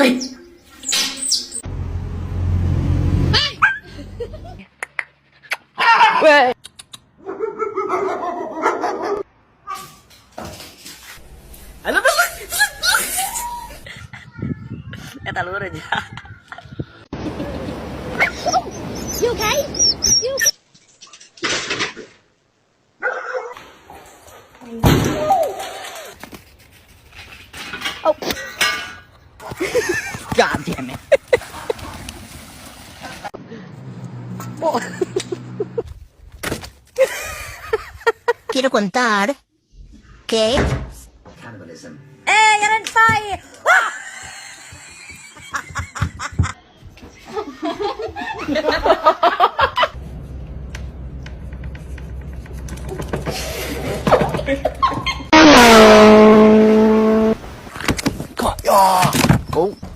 Weh. Ano ba? Katalura niya. You okay? You okay? Oh. God damn it. Oh. Quiero contar que... Cannibalism. Ganun tayo! Come on. Oh.